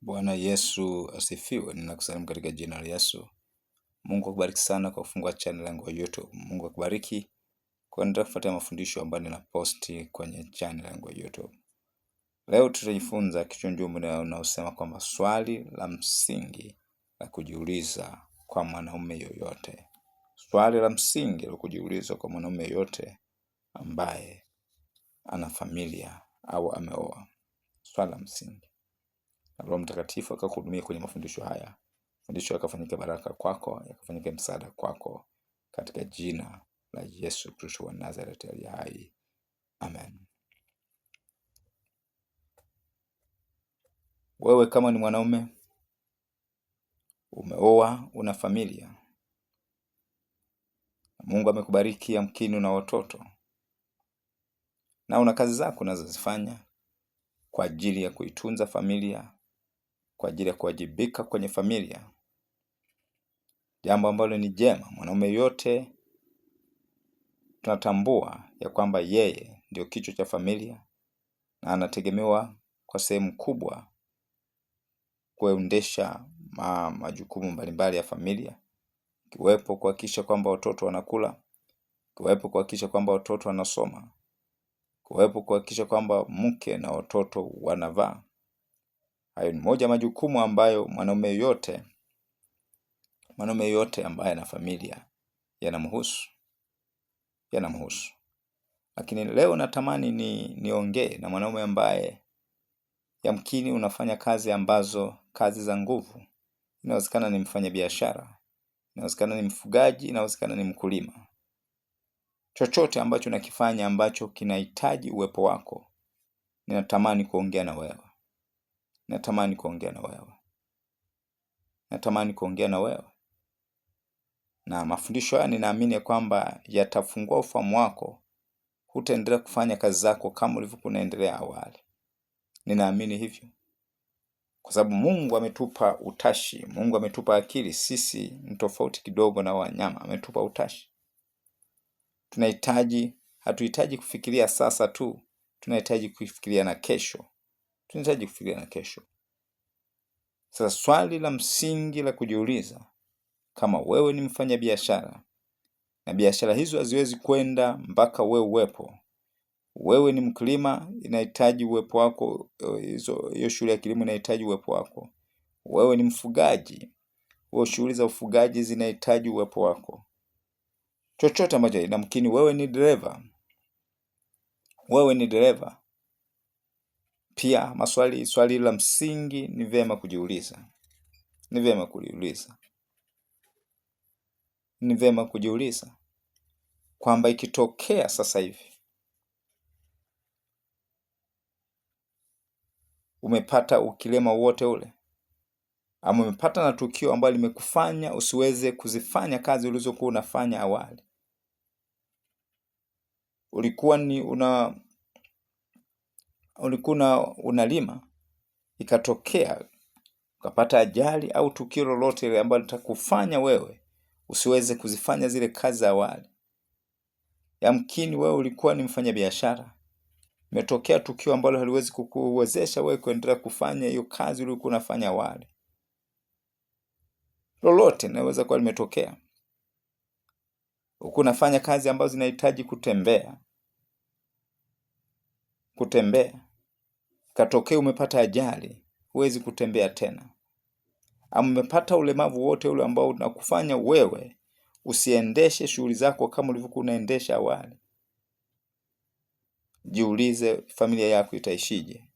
Bwana Yesu asifiwe. Ninakusalimu katika jina la Yesu. Mungu akubariki sana kwa kufungua channel yangu ya YouTube. Mungu akubariki kuendelea kufuata mafundisho ambayo ninaposti kwenye channel yangu ya YouTube. Leo tutajifunza kichwa unaosema kwamba swali la msingi la kujiuliza kwa mwanaume yoyote. Swali la msingi la kujiuliza kwa mwanaume yoyote ambaye ana familia au ameoa. Swali la msingi. Na Roho Mtakatifu akakuhudumia kwenye mafundisho haya. Mafundisho yakafanyike baraka kwako, yakafanyike msaada kwako katika jina la Yesu Kristo wa Nazareth aliye hai. Amen. Wewe kama ni mwanaume, umeoa, una familia. Mungu amekubariki yamkini una watoto. Na una kazi zako unazozifanya kwa ajili ya kuitunza familia, kwa ajili ya kuwajibika kwenye familia. Jambo ambalo ni jema. Mwanaume yote tunatambua ya kwamba yeye ndio kichwa cha familia na anategemewa kwa sehemu kubwa kuendesha majukumu mbalimbali ya familia, kiwepo kuhakikisha kwamba watoto wanakula, kiwepo kuhakikisha kwamba watoto wanasoma, kiwepo kuhakikisha kwamba mke na watoto wanavaa. Hayo ni moja majukumu ambayo mwanaume yote ambaye ana familia yanamhusu. Lakini leo natamani niongee na mwanaume ambaye yamkini unafanya kazi ambazo kazi za nguvu. Inawezekana ni mfanya biashara, inawezekana ni mfugaji, inawezekana ni mkulima. Chochote ambacho nakifanya ambacho kinahitaji uwepo wako, ninatamani kuongea na wewe. Na mafundisho haya ninaamini kwamba yatafungua ufahamu wako. Hutaendelea kufanya kazi zako kama ulivyokuwa unaendelea awali. Ninaamini hivyo. Kwa sababu Mungu ametupa utashi, Mungu ametupa akili. Sisi ni tofauti kidogo na wanyama, ametupa utashi. Hatuhitaji kufikiria sasa tu, tunahitaji kufikiria na kesho. Sasa swali la msingi la kujiuliza, kama wewe ni mfanya biashara na biashara hizo haziwezi kwenda mpaka wewe uwepo. Wewe ni mkulima, inahitaji uwepo wako, hiyo shughuli ya kilimo inahitaji uwepo wako. Wewe ni mfugaji, shughuli za ufugaji zinahitaji uwepo wako. Chochote ambacho inamkini wewe ni dereva. Pia swali la msingi ni vyema kujiuliza. Ni vyema kujiuliza kwamba ikitokea sasa hivi umepata ukilema wote ule, ama umepata na tukio ambalo limekufanya usiweze kuzifanya kazi ulizokuwa unafanya awali. Ulikuwa unalima, ikatokea ukapata ajali au tukio lolote ile ambalo litakufanya wewe usiweze kuzifanya zile kazi za awali. Yamkini wewe ulikuwa ni mfanya biashara, imetokea tukio ambalo haliwezi kukuwezesha wewe kuendelea kufanya hiyo kazi uliokuwa unafanya awali. Lolote linaweza kuwa limetokea. Ulikuwa unafanya kazi ambazo zinahitaji kutembea. Katokea umepata ajali, huwezi kutembea tena. Ama umepata ulemavu wote ule ambao unakufanya wewe usiendeshe shughuli zako kama ulivyokuwa unaendesha awali. Jiulize, familia yako itaishije?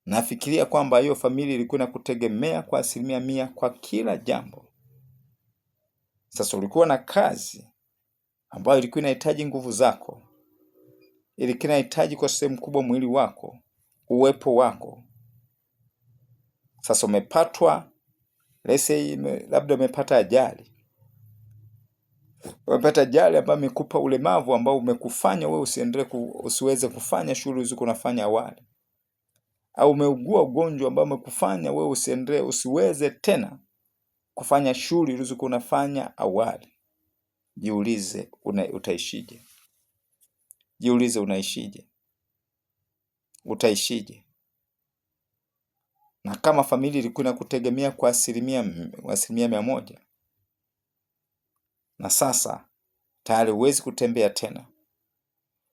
Nafikiria kwamba hiyo familia ilikuwa inakutegemea kwa 100% kwa kila jambo. Sasa ulikuwa na kazi ambayo ilikuwa inahitaji nguvu zako. Ilikuwa inahitaji kwa sehemu kubwa mwili wako, uwepo wako. Sasa umepatwa, labda umepata ajali. Umepata ajali ambayo imekupa ulemavu ambao umekufanya wewe usiweze kufanya shughuli ulizokuwa unafanya awali. Au umeugua ugonjwa ambao umekufanya wewe usiweze tena kufanya shughuli ulizokuwa unafanya awali. Jiulize utaishije? Utaishije? na kama familia ilikuwa inakutegemea kwa asilimia 100, na sasa tayari huwezi kutembea tena,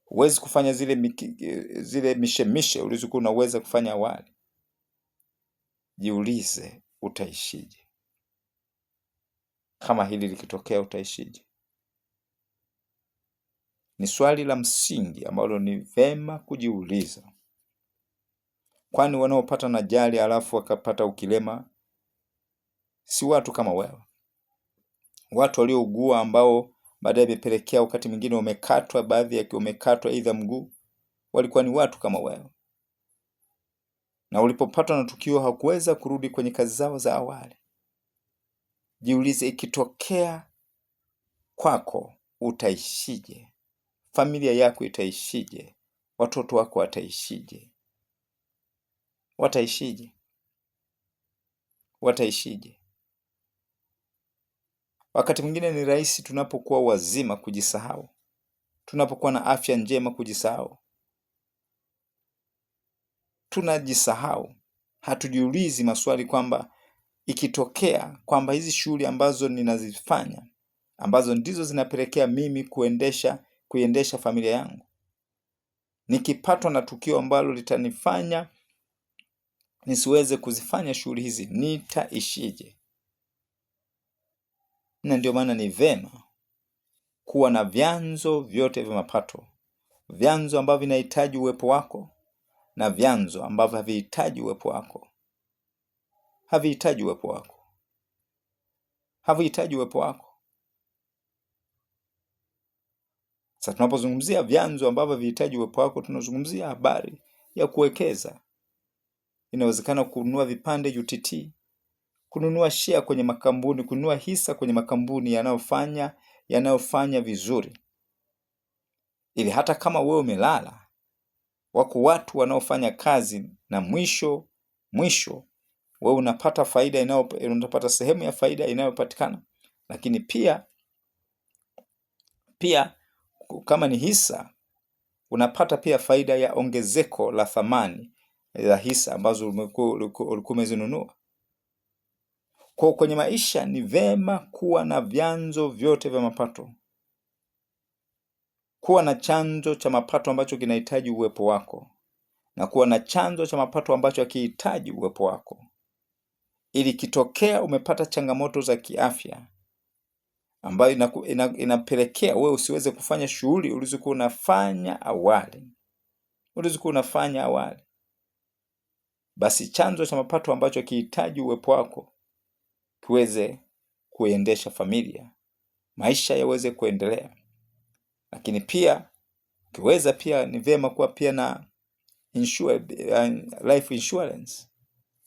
huwezi kufanya zile mishemishe ulizokuwa unaweza kufanya awali, jiulize utaishije? Kama hili likitokea utaishije? Ni swali la msingi ambalo ni vema kujiuliza, kwani wanaopata na ajali alafu wakapata ukilema si watu kama wewe. Watu waliougua ambao baadaye imepelekea wakati mwingine wamekatwa, baadhi yake wamekatwa aidha mguu, walikuwa ni watu kama wewe, na ulipopatwa na tukio hakuweza kurudi kwenye kazi zao za awali. Jiulize, ikitokea kwako utaishije? Familia yako itaishije? Watoto wako wataishije? Wataishije? Wataishije? Wakati mwingine ni rahisi tunapokuwa wazima kujisahau, tunapokuwa na afya njema kujisahau. Tunajisahau, hatujiulizi maswali kwamba ikitokea kwamba hizi shughuli ambazo ninazifanya ambazo ndizo zinapelekea mimi kuiendesha familia yangu, nikipatwa na tukio ambalo litanifanya nisiweze kuzifanya shughuli hizi, nitaishije? Na ndio maana ni vema kuwa na vyanzo vyote vya mapato, vyanzo ambavyo vinahitaji uwepo wako na vyanzo ambavyo havihitaji uwepo wako. Havihitaji uwepo wako. Havihitaji uwepo wako. Sasa tunapozungumzia vyanzo ambavyo havihitaji uwepo wako, tunazungumzia habari ya kuwekeza. Inawezekana kununua vipande UTT, kununua share kwenye makampuni, kununua hisa kwenye makampuni yanayofanya vizuri, ili hata kama wewe umelala, wako watu wanaofanya kazi na mwisho wewe unapata faida, unapata sehemu ya faida inayopatikana. Lakini pia kama ni hisa, unapata pia faida ya ongezeko la thamani ya hisa ambazo ulikuwa umezinunua. Kwa kwenye maisha ni vema kuwa na vyanzo vyote vya mapato, kuwa na chanzo cha mapato ambacho kinahitaji uwepo wako, na kuwa na chanzo cha mapato ambacho hakihitaji uwepo wako, ili kitokea umepata changamoto za kiafya ambayo inapelekea wewe usiweze kufanya shughuli ulizokuwa unafanya awali, basi chanzo cha mapato ambacho kihitaji uwepo wako kiweze kuendesha familia, maisha yaweze kuendelea. Lakini pia kiweza pia ni vema kuwa pia na life insurance,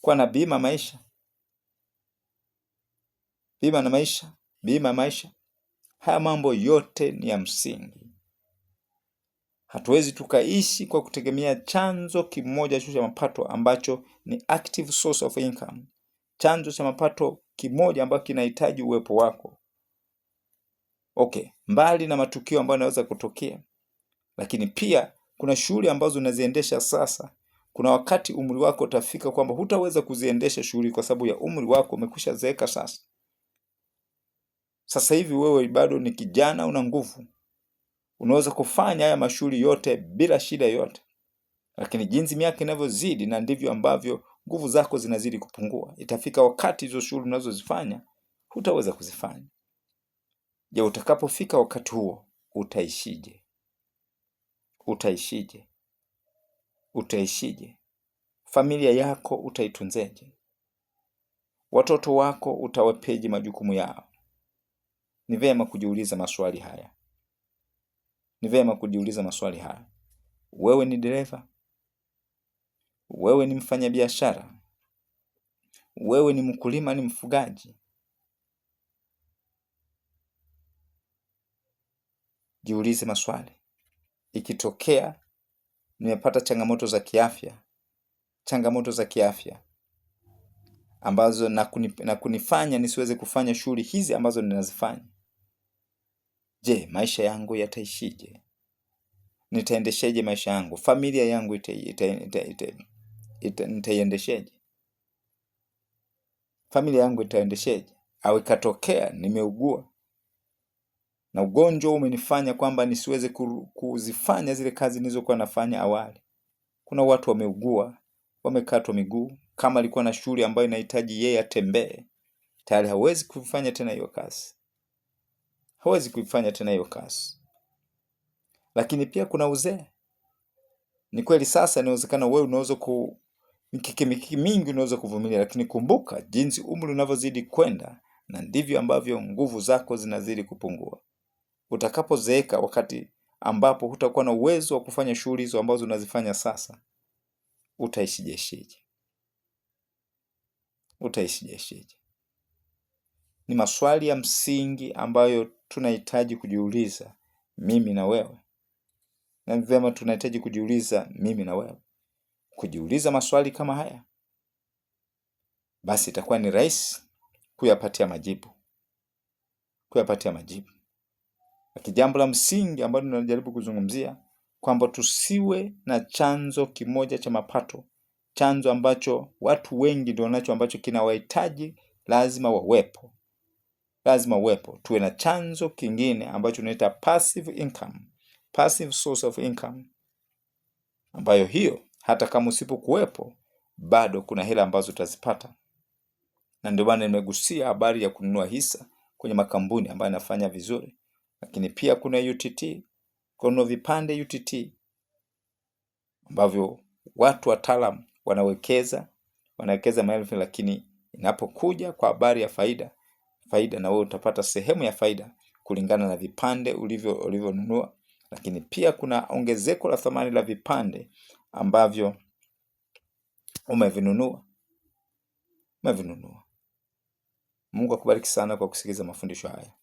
kuwa na bima maisha. Bima maisha. Haya mambo yote ni ya msingi. Hatuwezi tukaishi kwa kutegemea chanzo kimoja cha mapato ambacho ni active source of income, chanzo cha mapato kimoja ambacho kinahitaji uwepo wako. Okay, mbali na matukio ambayo yanaweza kutokea, lakini pia kuna shughuli ambazo unaziendesha sasa. Kuna wakati umri wako utafika kwamba hutaweza kuziendesha shughuli kwa sababu ya umri wako umekwisha zeeka sasa. Sasa hivi wewe bado ni kijana, una nguvu, unaweza kufanya haya mashughuli yote bila shida yote. Lakini jinsi miaka inavyozidi, na ndivyo ambavyo nguvu zako zinazidi kupungua. Itafika wakati hizo shughuli unazozifanya hutaweza kuzifanya. Je, utakapofika wakati huo utaishije? Utaishije? Utaishije? Familia yako utaitunzeje? Watoto wako utawapeje majukumu yao? Ni vema kujiuliza maswali haya. Ni vema kujiuliza maswali haya. Wewe ni dereva? Wewe ni mfanyabiashara? Wewe ni mkulima, ni mfugaji? Jiulize maswali. Ikitokea nimepata changamoto za kiafya ambazo na kunifanya nisiweze kufanya shughuli hizi ambazo ninazifanya, je, maisha yangu yataishije? Nitaendesheje maisha yangu? Familia yangu nitaiendesheje? familia yangu itaendesheje? Au ikatokea nimeugua na ugonjwa umenifanya kwamba nisiweze kuzifanya zile kazi nilizokuwa nafanya awali. Kuna watu wameugua, wamekatwa miguu, kama alikuwa na shughuli ambayo inahitaji yeye atembee, tayari hawezi kufanya tena hiyo kazi. Hawezi kuifanya tena hiyo kazi. Lakini pia kuna uzee. Ni kweli sasa inawezekana wewe unaweza mikiki mingi unaweza kuvumilia, lakini kumbuka jinsi umri unavyozidi kwenda na ndivyo ambavyo nguvu zako zinazidi kupungua. Utakapozeeka, wakati ambapo hutakuwa na uwezo wa kufanya shughuli hizo ambazo unazifanya sasa, utaishije? Utaishije? Ni maswali ya msingi ambayo tunahitaji kujiuliza mimi na wewe. Na vyema tunahitaji kujiuliza mimi na wewe. Kujiuliza maswali kama haya, basi itakuwa ni rahisi kuyapatia majibu. Lakini jambo la msingi ambalo tunajaribu kuzungumzia kwamba tusiwe na chanzo kimoja cha mapato, chanzo ambacho watu wengi ndio nacho, ambacho kinawahitaji, lazima wawepo. Tuwe na chanzo kingine ambacho tunaita passive income, passive source of income, ambayo hiyo hata kama usipokuwepo bado kuna hela ambazo utazipata. Na ndio maana nimegusia habari ya kununua hisa kwenye makampuni ambayo yanafanya vizuri. Lakini pia kuna UTT, kununua vipande UTT ambavyo watu wataalamu wanawekeza maelfu, lakini inapokuja kwa habari ya faida na wewe utapata sehemu ya faida kulingana na vipande ulivyonunua. Lakini pia kuna ongezeko la thamani la vipande ambavyo umevinunua. Mungu akubariki sana kwa kusikiliza mafundisho haya.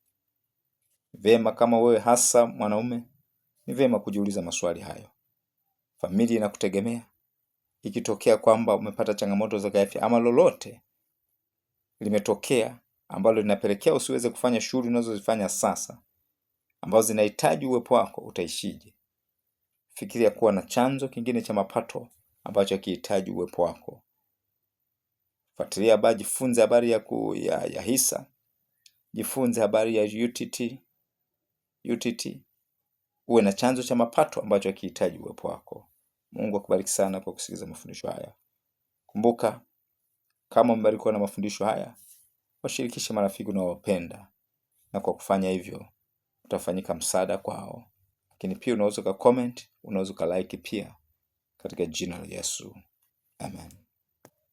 Vema, kama wewe hasa mwanaume, ni vema kujiuliza maswali hayo. Familia inakutegemea. Ikitokea kwamba umepata changamoto za kiafya ama lolote limetokea ambalo linapelekea usiweze kufanya shughuli unazozifanya sasa, ambazo zinahitaji uwepo wako, utaishije? Fikiria kuwa na chanzo kingine cha mapato ambacho hakihitaji uwepo wako. Fuatilia habari, jifunze habari ya hisa, jifunze habari ya UTT. Uwe na chanzo cha mapato ambacho hakihitaji uwepo wako. Mungu akubariki sana kwa kusikiliza mafundisho haya. Kumbuka, kama umebarikiwa na mafundisho haya, washirikishe marafiki unaowapenda, na kwa kufanya hivyo utafanyika msaada kwao. Lakini pia unaweza comment, unaweza like pia, katika jina la Yesu. Amen.